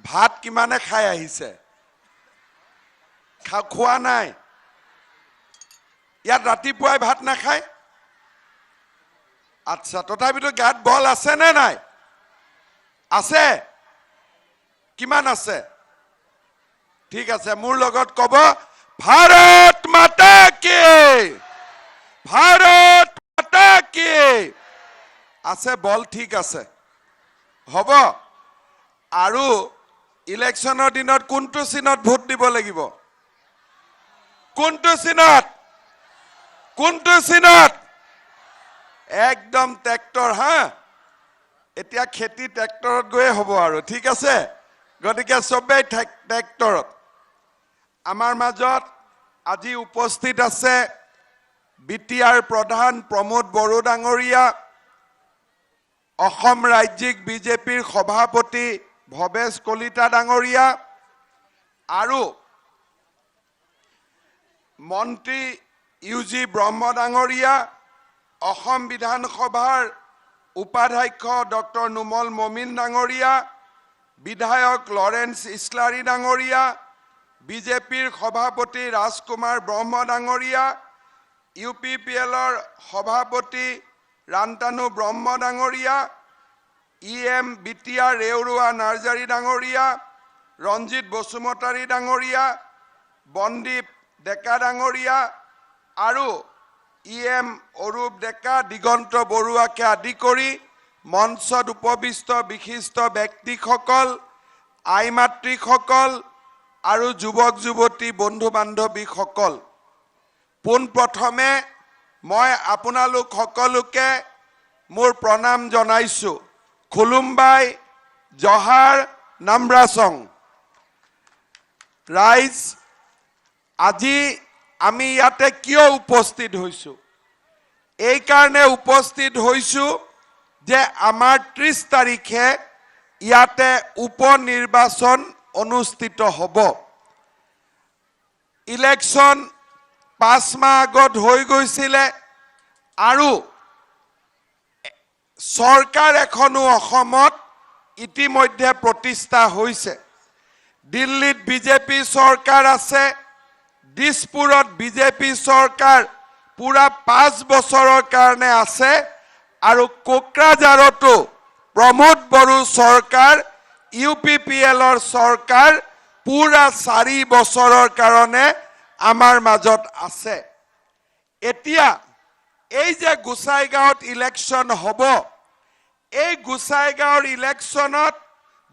ভাত কিমানে খাই আহিছে খোৱা নাই ইয়াত ৰাতিপুৱাই ভাত নাখায় আচ্ছা তথাপিতো গাত বল আছে নে নাই আছে কিমান আছে ঠিক আছে মোৰ লগত কব ভাৰত মাতা কি ভাৰত মাতা কি আছে বল ঠিক আছে হ'ব আৰু ইলেকশনৰ দিনত কোনটো চিনত ভোট দিব লাগিব কোনটো চিনত একদম ট্ৰেক্টৰ হা এতিয়া খেতি ট্ৰেক্টৰত গৈয়ে হ'ব আৰু ঠিক আছে গতিকে সবেই ট্ৰেক্টৰত আমাৰ মাজত আজি উপস্থিত আছে বিটিআৰ প্ৰধান প্ৰমোদ বড়ো ডাঙৰীয়া অসম ৰাজ্যিক বিজেপিৰ সভাপতি ভৱেশ কলিতা ডাঙৰীয়া আৰু মন্ত্ৰী ইউজি ব্ৰহ্ম ডাঙৰীয়া অসম বিধানসভাৰ উপাধ্যক্ষ ডক্টৰ নুমল মমিন ডাঙৰীয়া বিধায়ক লৰেন্স ইছলাৰী ডাঙৰীয়া বিজেপিৰ সভাপতি ৰাজকুমাৰ ব্ৰহ্ম ডাঙৰীয়া ইউপিপিএলৰ সভাপতি ৰান্তানু ব্ৰহ্ম ডাঙৰীয়া ইএম বিটিআৰ ৰেউৰুৱা নাৰ্জাৰী ডাঙৰীয়া ৰঞ্জিত বসুমতাৰী ডাঙৰীয়া বন্দীপ ডেকা ডাঙৰীয়া আৰু ইএম অৰূপ ডেকা দিগন্ত বৰুৱাকে আদি কৰি মঞ্চত উপবিষ্ট বিশিষ্ট ব্যক্তিসকল আইমাতৃসকল আৰু যুৱক যুৱতী বন্ধু বান্ধৱীসকল পোনপ্ৰথমে মই আপোনালোক সকলোকে মোৰ প্ৰণাম জনাইছো খুলুমবাই জহাৰ নামৰাচং ৰাইজ আজি আমি ইয়াতে কিয় উপস্থিত হৈছো এই কাৰণে উপস্থিত হৈছো যে আমাৰ 30 তাৰিখে ইয়াতে উপনিৰ্বাচন অনুষ্ঠিত হ'ব ইলেকশন 5 মাহ আগত হৈ গৈছিলে আৰু সৰকাৰ এখনো অসমত ইতিমধ্যে প্ৰতিষ্ঠা হৈছে দিল্লীত বিজেপি সৰকাৰ আছে দিছপুৰত বিজেপি সৰকাৰ পুৰা 5 বছৰৰ কাৰণে আছে আৰু কোকৰাঝাৰতো প্ৰমোদ বড়ো সৰকাৰ ইউপিপিএলৰ সৰকাৰ পুৰা 4 বছৰৰ কাৰণে আমাৰ মাজত আছে এতিয়া এই যে গুসাইগাঁৱত ইলেকশন হ'ব এই গুসাইগাঁৱৰ ইলেকশনত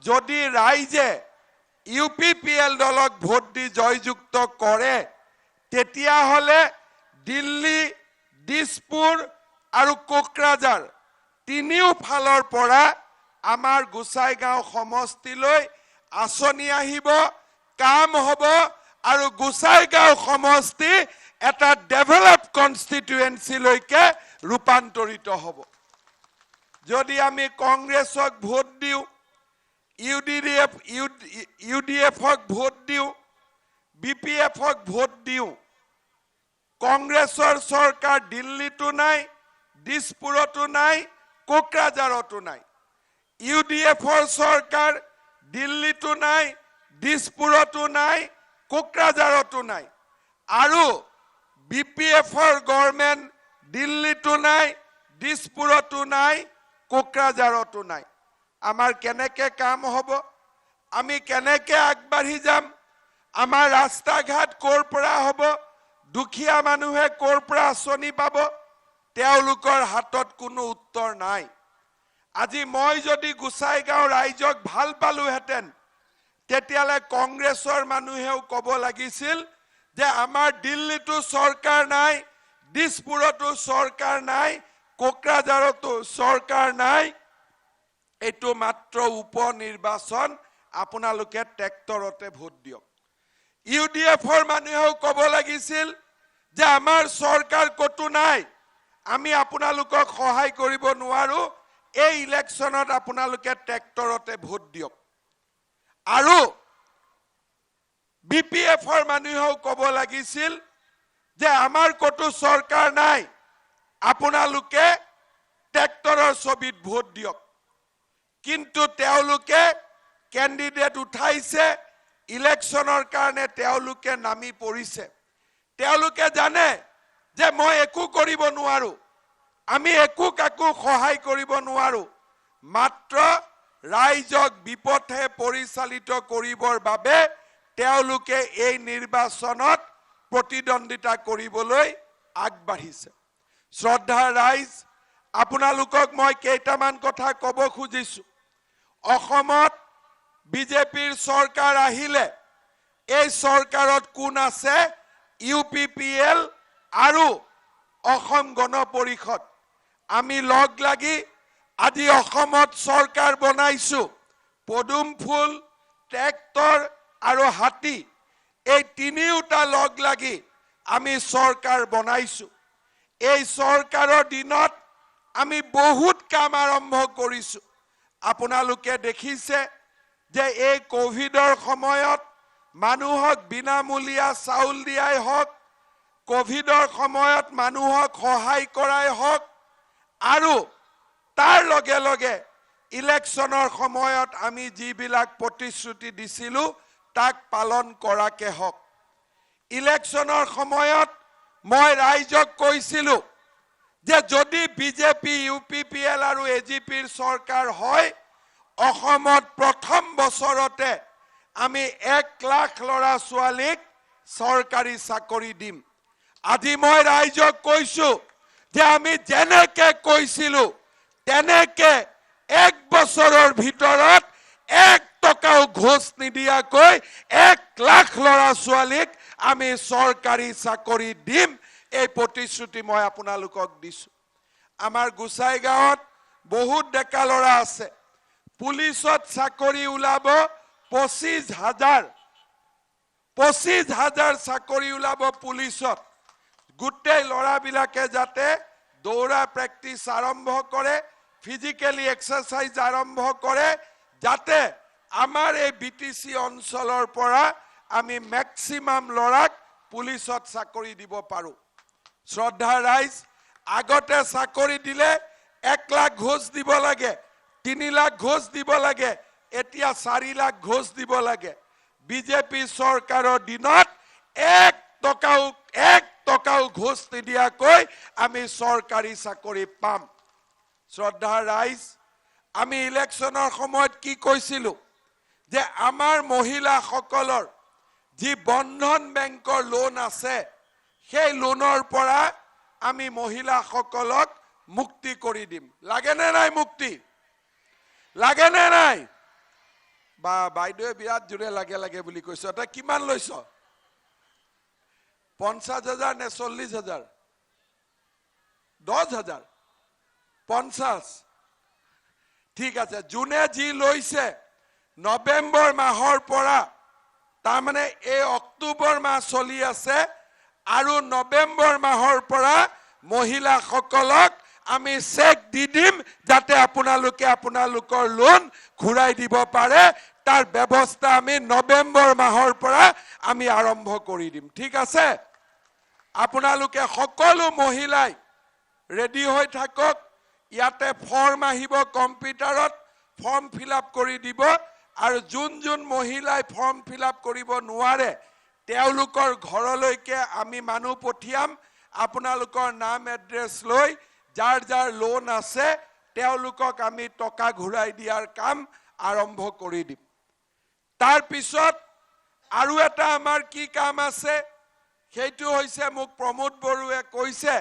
যদি ৰাইজে ইউপিপিএল দলক ভোট দি জয়যুক্ত কৰে তেতিয়া হলে দিল্লী দিছপুৰ আৰু কোকৰাঝাৰ তিনিও ফালৰ পৰা আমাৰ গুসাইগাঁও সমষ্টিলৈ আঁচনি আহিব কাম হ'ব আৰু গুসাইগাঁও সমষ্টি এটা ডেভেলপ কনস্টিটুৱেন্সি লৈকে ৰূপান্তৰিত হ'ব যদি আমি কংগ্ৰেছক ভোট দিও ইউডিএফক ভোট দিও বিপিএফক ভোট দিও কংগ্ৰেছৰ সৰকাৰ দিল্লীতো নাই দিছপুৰতো নাই কোকৰাঝাৰতো নাই ইউডিএফৰ সৰকাৰ দিল্লীতো নাই দিছপুৰতো নাই কোকৰাঝাৰতো নাই আৰু বিপিএফৰ গভৰ্নমেন্ট দিল্লীতো নাই দিছপুৰতো নাই কোকৰাঝাৰতো নাই আমাৰ কেনেকে কাম হ'ব আমি কেনেকে আগবাঢ়ি যাম আমাৰ ৰাস্তা ঘাট কোৰ পৰা হ'ব দুখীয়া মানুহে কোৰ পৰা আঁচনি পাব তেওঁলোকৰ হাতত কোনো উত্তৰ নাই আজি মই যদি গুসাইগাঁও ৰাইজক ভাল পালোহেঁতেন তেতিয়ালে কংগ্ৰেছৰ মানুহেও ক'ব লাগিছিল যে আমাৰ দিল্লীতো সৰকাৰ নাই দিছপুৰতো সৰকাৰ নাই কোকৰাঝাৰতো সৰকাৰ নাই এটো মাত্ৰ উপনিৰ্বাচন আপোনালোকে ট্ৰেক্টৰতে ভোট দিয়ক ইউডিএফৰ মানুহেও ক'ব লাগিছিল যে আমাৰ সৰকাৰ কতো নাই আমি আপোনালোকক সহায় কৰিব নোৱাৰো এই ইলেকশনত আপোনালোকে ট্ৰেক্টৰতে ভোট দিয়ক আৰু বিপিএফৰ মানুহেও ক'ব লাগিছিল যে আমাৰ কতো সৰকাৰ নাই আপোনালোকে ট্ৰেক্টৰৰ ছবিত ভোট দিয়ক কিন্তু তেওঁলোকে কেণ্ডিডেট উঠাইছে ইলেকশ্যনৰ কাৰণে তেওঁলোকে নামি পৰিছে তেওঁলোকে জানে যে মই একো কৰিব নোৱাৰো আমি একো কাকো সহায় কৰিব নোৱাৰো মাত্ৰ ৰাইজক বিপথে পৰিচালিত কৰিবৰ বাবে তেওঁলোকে এই নিৰ্বাচনত প্ৰতিদ্বন্দ্বিতা কৰিবলৈ আগবাঢ়িছে শ্ৰদ্ধা ৰাইজ আপোনালোকক মই কেইটামান কথা ক'ব খুজিছো অসমত বিজেপিৰ চৰকাৰ আহিলে এই চৰকাৰত কোন আছে ইউপিপিএল আৰু অসম গণ পৰিষদ আমি লগ লাগি আজি অসমত চৰকাৰ বনাইছো পদুম ফুল ট্ৰেক্টৰ আৰু হাতী এই তিনিওটা লগ লাগি আমি চৰকাৰ বনাইছো এই চৰকাৰৰ দিনত আমি বহুত কাম আৰম্ভ কৰিছো আপোনালোকে দেখিছে যে এই কোভিডৰ সময়ত মানুহক বিনামূলীয়া চাউল দিয়াই হওক কোভিডৰ সময়ত মানুহক সহায় কৰাই হওক আৰু তাৰ লগে লগে ইলেকশ্যনৰ সময়ত আমি যিবিলাক প্ৰতিশ্ৰুতি দিছিলো তাক পালন কৰাকে হওক ইলেকশ্যনৰ সময়ত মই ৰাইজক কৈছিলো যে যদি বিজেপি ইউপিপিএল আৰু এজিপিৰ চৰকাৰ হয় অসমত প্ৰথম বছৰতে আমি 1 লাখ ল'ৰা ছোৱালীক চৰকাৰী চাকৰি দিম আজি মই ৰাইজক কৈছো যে আমি যেনেকে কৈছিলো তেনেকে 1 বছৰৰ ভিতৰত 1 টকাও ঘোষ নিদিয়াকৈ 1 লাখ ল'ৰা ছোৱালীক আমি চৰকাৰী চাকৰি দিম এই প্ৰতিশ্ৰুতি মই আপোনালোকক দিছো আমাৰ গোসাইগাঁৱত বহুত ডেকা ল'ৰা আছে পুলিচত চাকৰি ওলাব 25,000 চাকৰি ওলাব পুলিচত গোটেই ল'ৰাবিলাকে যাতে দৌৰা প্ৰেক্টিছ আৰম্ভ কৰে ফিজিক্যালি এক্সাৰসাইজ আৰম্ভ কৰে যাতে আমাৰ এই বিটিসি অঞ্চলৰ পৰা আমি ম্যাক্সিমাম ল'ৰাক পুলিচত চাকৰি দিব পাৰো শ্ৰদ্ধা ৰাইজ আগতে চাকৰি দিলে 1 লাখ ঘোষ দিব লাগে 3 লাখ ঘোষ দিব লাগে এতিয়া 4 লাখ ঘোষ দিব লাগে বিজেপি চৰকাৰৰ দিনত 1 টকাও ঘোষ নিদিয়াকৈ আমি চৰকাৰী চাকৰি পাম শ্ৰদ্ধা ৰাইজ আমি ইলেকশ্যনৰ সময়ত কি কৈছিলো যে আমাৰ মহিলাসকলৰ যি বন্ধন বেংকৰ লোন আছে সেই লোনৰ পৰা আমি মহিলাসকলক মুক্তি কৰি দিম লাগে নে নাই মুক্তি লাগে নে নাই বা বাইদেৱে বিৰাট জোৰে লাগে বুলি কৈছো এটা কিমান লৈছ 50,000 নে 40,000 10,000 50 ঠিক আছে জুনে যি লৈছে নৱেম্বৰ মাহৰ পৰা তাৰ মানে এই অক্টোবৰ মাহ চলি আছে আৰু নৱেম্বৰ মাহৰ পৰা মহিলাসকলক আমি চেক দি দিম যাতে আপোনালোকে আপোনালোকৰ লোন ঘূৰাই দিব পাৰে তাৰ ব্যৱস্থা আমি নৱেম্বৰ মাহৰ পৰা আমি আৰম্ভ কৰি দিম ঠিক আছে আপোনালোকে সকলো মহিলাই ৰেডি হৈ থাকক ইয়াতে ফৰ্ম আহিব কম্পিউটাৰত ফৰ্ম ফিলআপ কৰি দিব আৰু যোন মহিলাই ফৰ্ম ফিলআপ কৰিব নোৱাৰে তেওঁলোকৰ ঘৰলৈকে আমি মানুহ পঠিয়াম আপোনালোকৰ নাম এড্ৰেছ লৈ যাৰ লোন আছে তেওঁলোকক আমি টকা ঘূৰাই দিয়াৰ কাম আৰম্ভ কৰি দিম তাৰ পিছত আৰু এটা আমাৰ কি কাম আছে সেইটো হৈছে মোক প্ৰমোদ বৰুৱে কৈছে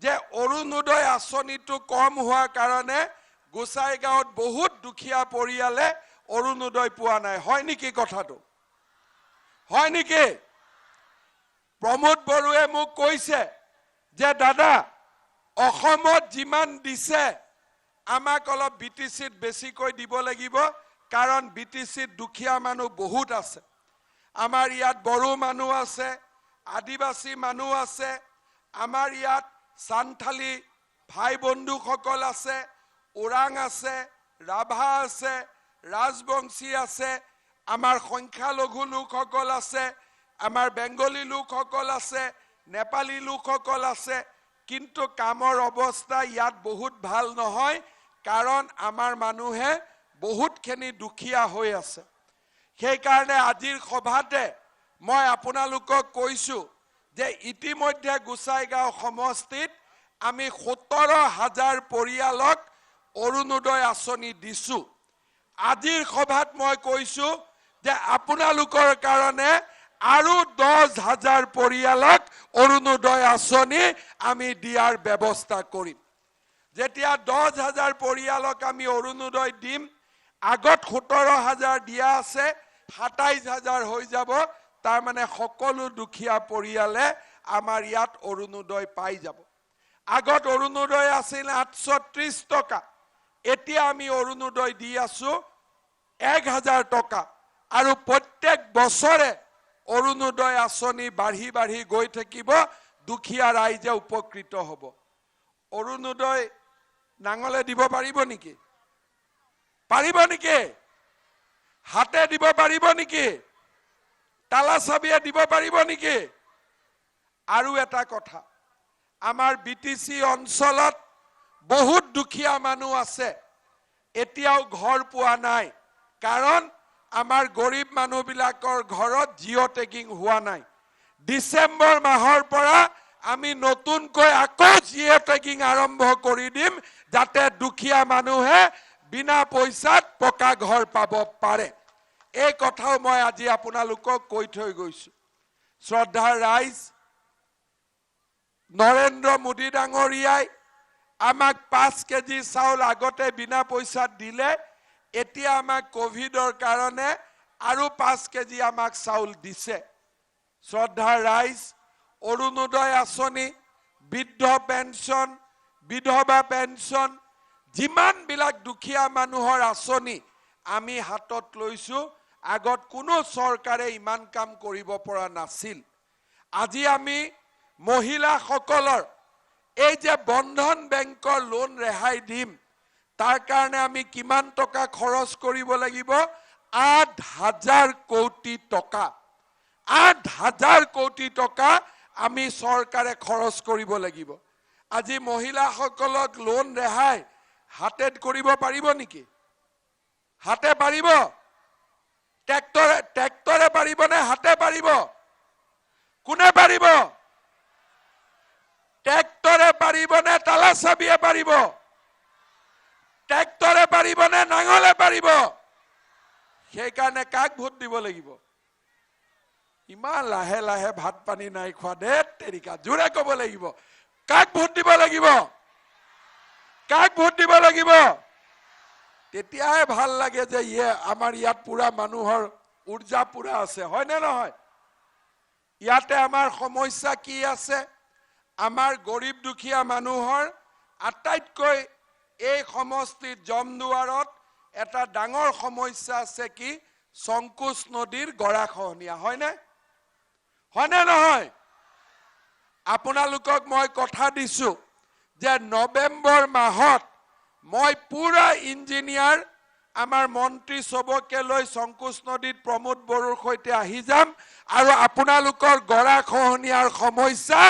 যে অৰুণোদয় আঁচনিটো কম হোৱাৰ কাৰণে গোসাইগাঁৱত বহুত দুখীয়া পৰিয়ালে অৰুণোদয় পোৱা নাই হয় নেকি কথাটো হয় নেকি প্ৰমোদ বৰুৱে মোক কৈছে যে দাদা অসমত যিমান দিছে আমাক অলপ বিটিসিত বেছিকৈ দিব লাগিব কাৰণ বিটিসিত দুখীয়া মানুহ বহুত আছে আমাৰ ইয়াত বড়ো মানুহ আছে আদিবাসী মানুহ আছে আমাৰ ইয়াত সান্থালী ভাই বন্ধুসকল আছে ওৰাং আছে ৰাভা আছে ৰাজবংশী আছে আমাৰ সংখ্যালঘু লোকসকল আছে আমাৰ বেংগলী লোকসকল আছে নেপালী লোকসকল আছে কিন্তু কামৰ অৱস্থা ইয়াত বহুত ভাল নহয় কাৰণ আমাৰ মানুহে বহুতখিনি দুখীয়া হৈ আছে। সেই কাৰণে আজিৰ সভাতে মই আপোনালোকক কৈছো যে ইতিমধ্যে গোসাইগাঁও সমষ্টিত আমি 17,000 পৰিয়ালক অৰুণোদয় আঁচনি দিছো। আজিৰ সভাত মই কৈছো যে আপোনালোকৰ কাৰণে আৰু 10,000 পৰিয়ালক অৰুণোদয় আঁচনি আমি দিয়াৰ ব্যৱস্থা কৰিম। যেতিয়া 10,000 পৰিয়ালক আমি অৰুণোদয় দিম, আগত 17,000 দিয়া আছে, 27,000 হৈ যাব। তাৰ মানে সকলো দুখীয়া পৰিয়ালে আমাৰ ইয়াত অৰুণোদয় পাই যাব। আগত অৰুণোদয় আছিল 830 টকা, এতিয়া আমি অৰুণোদয় দি আছো 1,000 টকা। আৰু প্ৰত্যেক বছৰে অৰুণোদয় আঁচনি বাঢ়ি বাঢ়ি গৈ থাকিব, দুখীয়া ৰাইজে উপকৃত হ'ব। অৰুণোদয় নাঙলে দিব পাৰিব নেকি? পাৰিব নেকি? হাতে দিব পাৰিব নেকি? তালা চাবিয়ে দিব পাৰিব নেকি? আৰু এটা কথা, আমাৰ বিটিচি অঞ্চলত বহুত দুখীয়া মানুহ আছে, এতিয়াও ঘৰ পোৱা নাই। কাৰণ আমাৰ গৰীব মানুহবিলাকৰ ঘৰত জিঅ' টেগিং হোৱা নাই। ডিচেম্বৰ মাহৰ পৰা আমি নতুনকৈ আকৌ জিঅ' টেগিং আৰম্ভ কৰি দিম, যাতে দুখীয়া মানুহে বিনা পইচাত পকা ঘৰ পাব পাৰে। এই কথাও মই আজি আপোনালোকক কৈ থৈ গৈছো। শ্ৰদ্ধাৰ ৰাইজ, নৰেন্দ্ৰ মোদী ডাঙৰীয়াই আমাক 5 কেজি চাউল আগতে বিনা পইচাত দিলে, এতিয়া আমাক কোভিডৰ কাৰণে আৰু 5 কেজি আমাক চাউল দিছে। শ্ৰদ্ধাৰ ৰাইজ, অৰুণোদয় আঁচনি, বৃদ্ধ পেঞ্চন, বিধৱা পেঞ্চন, যিমানবিলাক দুখীয়া মানুহৰ আঁচনি আমি হাতত লৈছো, আগত কোনো চৰকাৰে ইমান কাম কৰিব পৰা নাছিল। আজি আমি মহিলাসকলৰ এই যে বন্ধন বেংকৰ লোন ৰেহাই দিম, তাৰ কাৰণে আমি কিমান টকা খৰচ কৰিব লাগিব? 8,000 কোটি টকা। 8,000 কোটি টকা আমি চৰকাৰে খৰচ কৰিব লাগিব। আজি মহিলাসকলক লোন ৰেহাই হাতে কৰিব পাৰিব নেকি? হাতে পাৰিব? ট্ৰেক্টৰে পাৰিব নে হাতে পাৰিব? কোনে পাৰিব? ট্ৰেক্টৰে পাৰিব নে তালা চাবিয়ে পাৰিব? ট্ৰেক্টৰে পাৰিব নে নাঙলে পাৰিব? সেইকাৰণে কাক ভোট দিব লাগিব? ইমান লাহে লাহে ভাত পানী নাই খোৱা দে তেৰিকা, জোৰে ক'ব লাগিব। কাক ভোট দিব লাগিব? কাক ভোট দিব লাগিব? তেতিয়াহে ভাল লাগে যে আমাৰ ইয়াত পুৰা মানুহৰ উৰ্জা পুৰা আছে, হয় নে নহয়? ইয়াতে আমাৰ সমস্যা কি আছে? আমাৰ গৰীব দুখীয়া মানুহৰ আটাইতকৈ এই সমষ্টিত জমদুৱাৰত এটা ডাঙৰ সমস্যা আছে কি? সংকোচ নদীৰ গৰাখহনীয়া, হয়নে? হয়নে নহয়? আপোনালোকক মই কথা দিছো যে নৱেম্বৰ মাহত মই পুৰা ইঞ্জিনিয়াৰ আমাৰ মন্ত্ৰী সবকে লৈ সংকোচ নদীত প্ৰমোদ বড়োৰ সৈতে আহি যাম, আৰু আপোনালোকৰ গৰাখহনীয়াৰ সমস্যা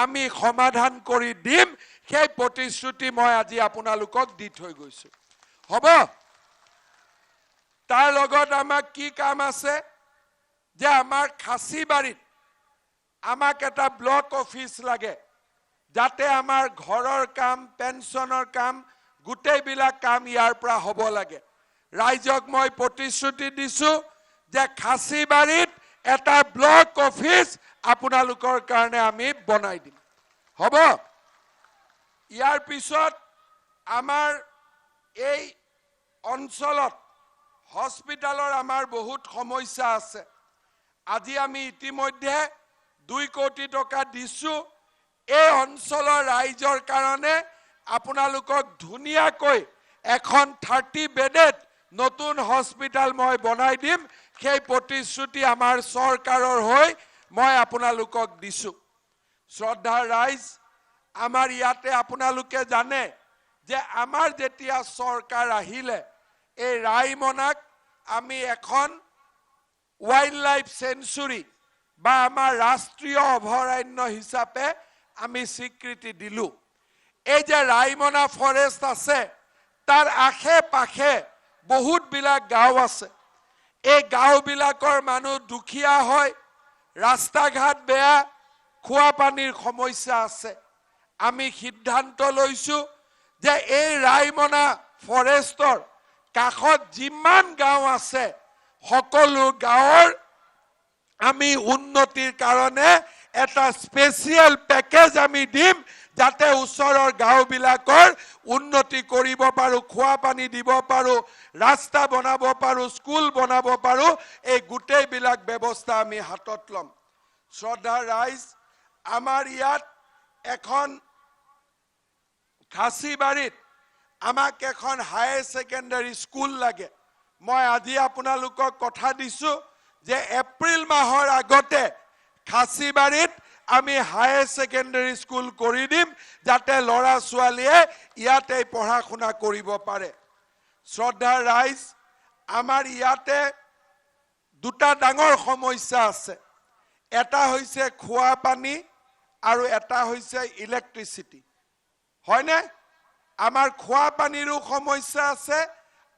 আমি সমাধান কৰি দিম। সেই প্ৰতিশ্ৰুতি মই আজি আপোনালোকক দি থৈ গৈছো। হ'ব? তাৰ লগত আমাক কি কাম আছে? যে আমাৰ খাচীবাৰীত আমাক এটা ব্লক অফিচ লাগে, যাতে আমাৰ ঘৰৰ কাম, পেঞ্চনৰ কাম, গোটেইবিলাক কাম ইয়াৰ পৰা হ'ব লাগে। ৰাইজক মই প্ৰতিশ্ৰুতি দিছো যে খাচীবাৰীত এটা ব্লক অফিচ আপোনালোকৰ কাৰণে আমি বনাই দিম। হ'ব? ইয়াৰ পিছত আমাৰ এই অঞ্চলত হস্পিটালৰ আমাৰ বহুত সমস্যা আছে। আজি আমি ইতিমধ্যে 2 কোটি টকা দিছো এই অঞ্চলৰ ৰাইজৰ কাৰণে। আপোনালোকক ধুনীয়াকৈ এখন 30 বেডেড নতুন হস্পিটাল মই বনাই দিম। সেই প্ৰতিশ্ৰুতি আমাৰ চৰকাৰৰ হৈ মই আপোনালোকক দিছো। শ্ৰদ্ধাৰ ৰাইজ, আমাৰ ইয়াতে আপোনালোকে জানে যে আমাৰ যেতিয়া চৰকাৰ আহিলে, এই ৰাইমনাক আমি এখন ওয়াইল্ড লাইফ সেঞ্চুৰী বা আমাৰ ৰাষ্ট্ৰীয় অভয়াৰণ্য হিচাপে আমি স্বীকৃতি দিলো। এই যে ৰাইমনা ফৰেষ্ট আছে, তাৰ আশে পাশে বহুত বিলাক গাঁও আছে এই গাঁওবিলাকৰ মানুহ দুখীয়া হয় ৰাস্তা ঘাট বেয়া খোৱা পানীৰ সমস্যা আছে আমি সিদ্ধান্ত লৈছো যে এই ৰাইমনা ফৰেষ্টৰ কাষত যিমান গাঁও আছে সকলো গাঁৱৰ আমি উন্নতিৰ কাৰণে এটা স্পেশাল প্যাকেজ আমি দিম যাতে ওচৰৰ গাঁওবিলাকৰ উন্নতি কৰিব পাৰো খোৱা পানী দিব পাৰো ৰাস্তা বনাব পাৰো স্কুল বনাব পাৰো এই গোটেই বিলাক ব্যৱস্থা আমি হাতত লম শ্ৰদ্ধা ৰাইজ আমাৰ ইয়াত এখন খাসীবাৰীত আমাক এখন হায়াৰ সেকেন্ডাৰী স্কুল লাগে মই আজি আপোনালোকক কথা দিছো যে এপ্ৰিল মাহৰ আগতে খাসীবাৰীত আমি হায়াৰ সেকেন্ডাৰী স্কুল কৰি দিম যাতে লৰা ছোৱালীয়ে ইয়াতে পঢ়া শুনা কৰিব পাৰে শ্ৰদ্ধা ৰাইজ আমাৰ ইয়াতে দুটা ডাঙৰ সমস্যা আছে এটা হৈছে খোৱা পানী আৰু এটা হৈছে ইলেক্ট্ৰিচিটি হয়নে আমাৰ খোৱা পানীৰো সমস্যা আছে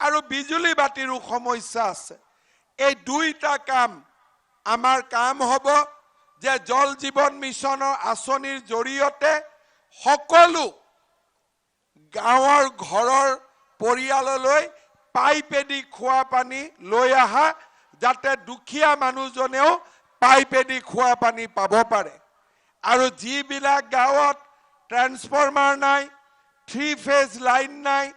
আৰু বিজুলী বাতিৰো সমস্যা আছে এই দুইটা কাম আমাৰ কাম হ'ব যে জল জীবন মিছনৰ আঁচনিৰ জৰিয়তে সকলো গাঁৱৰ ঘৰৰ পৰিয়াললৈ পাইপেদি খোৱা পানী লৈ আহা যাতে দুখীয়া মানুহজনেও পাইপেদি খোৱা পানী পাব পাৰে আৰু যিবিলাক গাঁৱত ট্ৰান্সফৰ্মাৰ নাই 3 ফেজ লাইন নাই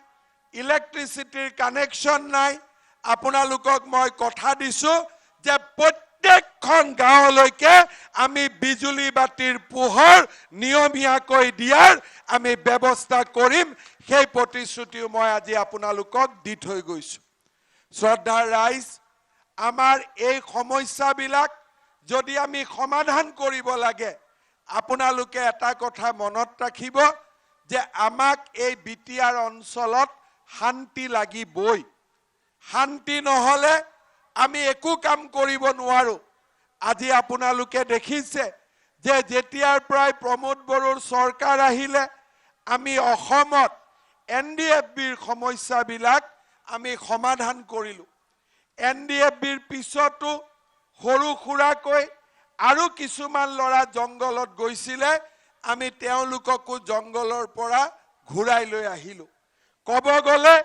ইলেক্ট্ৰিচিটিৰ কানেকশ্যন নাই আপোনালোকক মই কথা দিছো যে প্ৰত্যেকখন গাঁৱলৈকে আমি বিজুলী বাতিৰ পোহৰ নিয়মীয়াকৈ দিয়াৰ আমি ব্যৱস্থা কৰিম সেই প্ৰতিশ্ৰুতিও মই আজি আপোনালোকক দি থৈ গৈছো শ্ৰদ্ধা ৰাইজ আমাৰ এই সমস্যাবিলাক যদি আমি সমাধান কৰিব লাগে আপোনালোকে এটা কথা মনত ৰাখিব যে আমাক এই বিটিআৰ অঞ্চলত শান্তি লাগিবই শান্তি নহলে আমি একো কাম কৰিব নোৱাৰো আজি আপোনালোকে দেখিছে যে যেতিয়াৰ প্ৰায় প্ৰমোদ বড়োৰ চৰকাৰ আহিলে আমি অসমত এনডিএফবিৰ সমস্যাবিলাক আমি সমাধান কৰিলো এনডিএফবিৰ পিছতো সৰু খুৰাকৈ আৰু কিছুমান লৰা জংগলত গৈছিলে আমি তেওঁলোককো জংগলৰ পৰা ঘূৰাই লৈ আহিলো কব গলে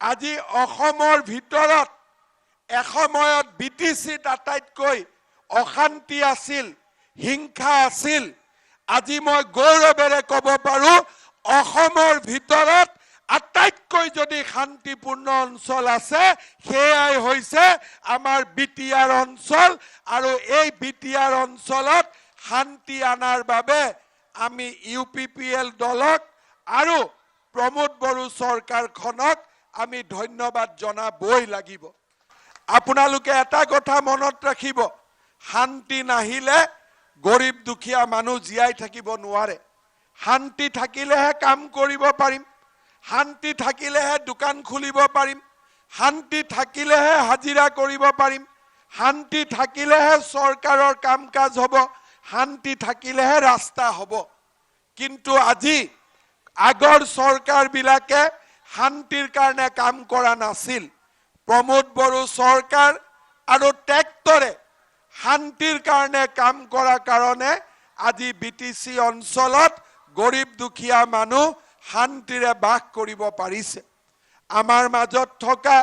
আজি অসমৰ ভিতৰত এসময়ত বিটিচিত আটাইতকৈ অশান্তি আছিল হিংসা আছিল আজি মই গৌৰৱেৰে কব পাৰো অসমৰ ভিতৰত আটাইতকৈ যদি শান্তিপূৰ্ণ অঞ্চল আছে সেয়াই হৈছে আমাৰ বিটিআৰ অঞ্চল আৰু এই বিটিআৰ অঞ্চলত শান্তি আনাৰ বাবে আমি ইউপিপিএল দলক আৰু প্ৰমোদ বড়ো চৰকাৰখনক আমি ধন্যবাদ জনাবই লাগিব আপোনালোকে এটা কথা মনত ৰাখিব শান্তি নাহিলে গৰীব দুখীয়া মানুহ জীয়াই থাকিব নোৱাৰে শান্তি থাকিলেহে কাম কৰিব পাৰিম শান্তি থাকিলেহে দোকান খুলিব পাৰিম শান্তি থাকিলেহে হাজিৰা কৰিব পাৰিম শান্তি থাকিলেহে চৰকাৰৰ কাম কাজ হ'ব শান্তি থাকিলেহে ৰাস্তা হ'ব কিন্তু আজি আগৰ চৰকাৰ বিলাকে শান্তিৰ কাৰণে কাম কৰা নাছিল প্ৰমোদ বড়ো চৰকাৰ আৰু ট্ৰেক্টৰে শান্তিৰ কাৰণে কাম কৰাৰ কাৰণে আজি বিটিচি অঞ্চলত গৰীব দুখীয়া মানুহ শান্তিৰে বাস কৰিব পাৰিছে আমাৰ মাজত থকা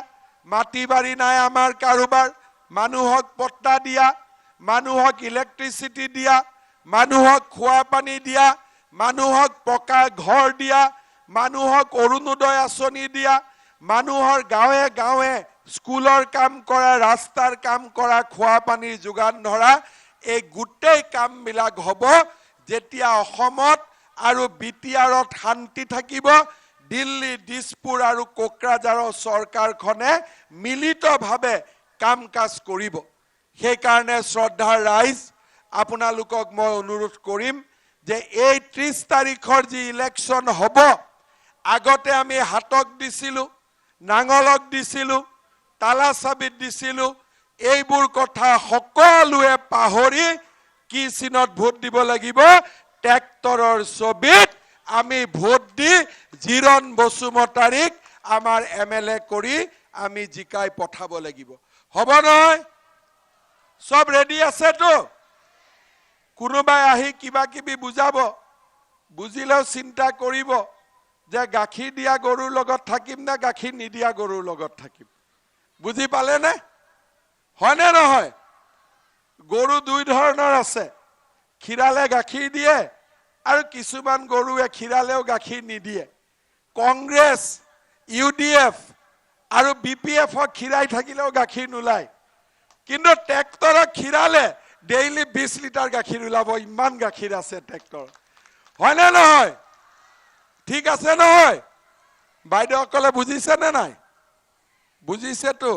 মাটি বাৰী নাই আমাৰ কাৰোবাৰ মানুহক পট্টা দিয়া মানুহক ইলেক্ট্ৰিচিটি দিয়া মানুহক খোৱা পানী দিয়া মানুহক পকা ঘৰ দিয়া মানুহক অৰুণোদয় আঁচনি দিয়া মানুহৰ গাঁৱে গাঁৱে স্কুলৰ কাম কৰা ৰাস্তাৰ কাম কৰা খোৱা পানীৰ যোগান ধৰা এই গোটেই কামবিলাক হ'ব যেতিয়া অসমত আৰু বিটিআৰত শান্তি থাকিব দিল্লী দিছপুৰ আৰু কোকৰাঝাৰৰ চৰকাৰখনে মিলিতভাৱে কাম কাজ কৰিব সেইকাৰণে শ্ৰদ্ধাৰ ৰাইজ আপোনালোকক মই অনুৰোধ কৰিম যে এই 30 তাৰিখৰ যি ইলেকশ্যন হ'ব আগতে আমি হাতক দিছিলো নাঙলক দিছিলো তালা চাবিত দিছিলো এইবোৰ কথা সকলোৱে পাহৰি কি চিনত ভোট দিব লাগিব ট্ৰেক্টৰৰ ছবিত আমি ভোট দি জিৰণ বসুমতাৰীক আমাৰ এমএলএ কৰি আমি জিকাই পঠাব লাগিব হ'ব নহয় সব ৰেডি আছে তো কোনোবাই আহি কিবা কিবি বুজাব বুজিলেও চিন্তা কৰিব যে গাখীৰ দিয়া গৰুৰ লগত থাকিম না গাখীৰ নিদিয়া গৰুৰ লগত থাকিম বুজি পালে নে হয় নে নহয় গৰু দুই ধৰণৰ আছে খিৰালে গাখীৰ দিয়ে আৰু কিছুমান গৰুৱে খিৰালেও গাখীৰ নিদিয়ে কংগ্ৰেছ ইউডিএফ আৰু বিপিএফক খিৰাই থাকিলেও গাখীৰ নোলায় কিন্তু ট্ৰেক্টৰক খিৰালে ডেইলি 20 লিটাৰ গাখীৰ ওলাব ইমান গাখীৰ আছে ট্ৰেক্টৰ হয় নে নহয় ঠিক আছে নহয় বাইদেউসকলে বুজিছে নে নাই বুজিছে তো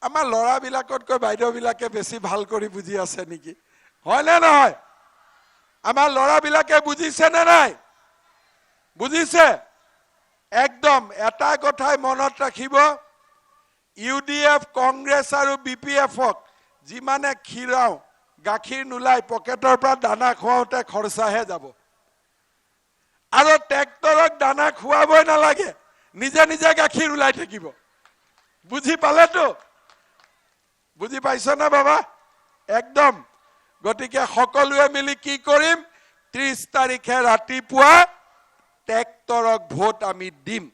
আমাৰ লৰাবিলাকতকৈ বাইদেউবিলাকে বেছি ভাল কৰি বুজি আছে নেকি হয় নে নহয় আমাৰ লৰাবিলাকে বুজিছে নে নাই বুজিছে একদম এটা কথাই মনত ৰাখিব ইউডিএফ কংগ্ৰেছ আৰু বিপিএফক যিমানে খিৰাও গাখীৰ নোলাই পকেটৰ পৰা দানা খুৱাওতে খৰচাহে যাব আৰু ট্ৰেক্টৰক দানা খুৱাবই নালাগে নিজে নিজে গাখীৰ ওলাই থাকিব বুজি পালে তো বুজি পাইছ না বাবা একদম গতিকে সকলোৱে মিলি কি কৰিম 30 তাৰিখে ৰাতিপুৱা ট্ৰেক্টৰক ভোট আমি দিম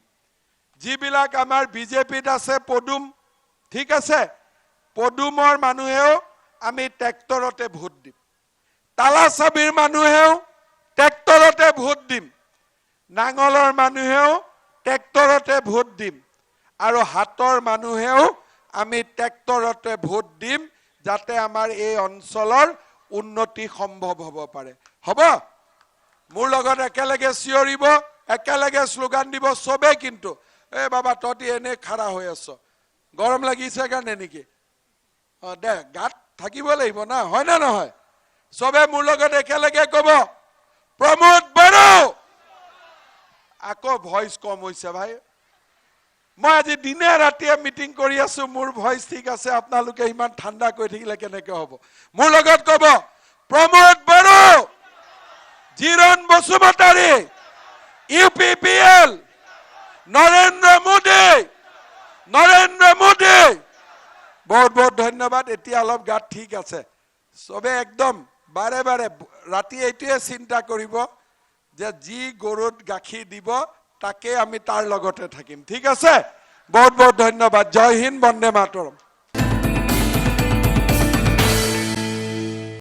যিবিলাক আমাৰ বিজেপিত আছে পদুম ঠিক আছে পদুমৰ মানুহেও আমি ট্ৰেক্টৰতে ভোট দিম তালাচাবিৰ মানুহেও ট্ৰেক্টৰতে ভোট দিম নাঙলৰ মানুহেও ট্ৰেক্টৰতে ভোট দিম আৰু হাতৰ মানুহেও আমি ট্ৰেক্টৰতে ভোট দিম যাতে আমাৰ এই অঞ্চলৰ উন্নতি সম্ভৱ হ'ব পাৰে হ'ব মোৰ লগত একেলগে চিঞৰিব একেলগে স্লোগান দিব সবে কিন্তু এ বাবা ততি এনে খাৰা হৈ আছ গৰম লাগিছে কাৰণে নেকি দে গাত থাকিব লাগিব না হয় না নহয় সবে মোৰ লগত একেলগে ক'ব প্ৰমোদ বড়ো আকৌ ভয়েস কম হৈছে ভাই মই আজি দিনে ৰাতিয়ে মিটিং কৰি আছো মোৰ ভয়েস ঠিক আছে আপোনালোকে ইমান ঠাণ্ডা কৈ থাকিলে কেনেকৈ হ'ব মোৰ লগত ক'ব প্ৰমোদ বড়ো জিৰণ বসুমতাৰী ইউপিপিএল নৰেন্দ্ৰ মোদী বহুত বহুত ধন্যবাদ এতিয়া অলপ গাত ঠিক আছে সবে একদম বাৰে বাৰে ৰাতি এইটোৱে চিন্তা কৰিব যে যি গৰুত গাখীৰ দিব তাকে আমি তাৰ লগতে থাকিম ঠিক আছে বহুত বহুত ধন্যবাদ জয় হিন্দ বন্দে মাতৰম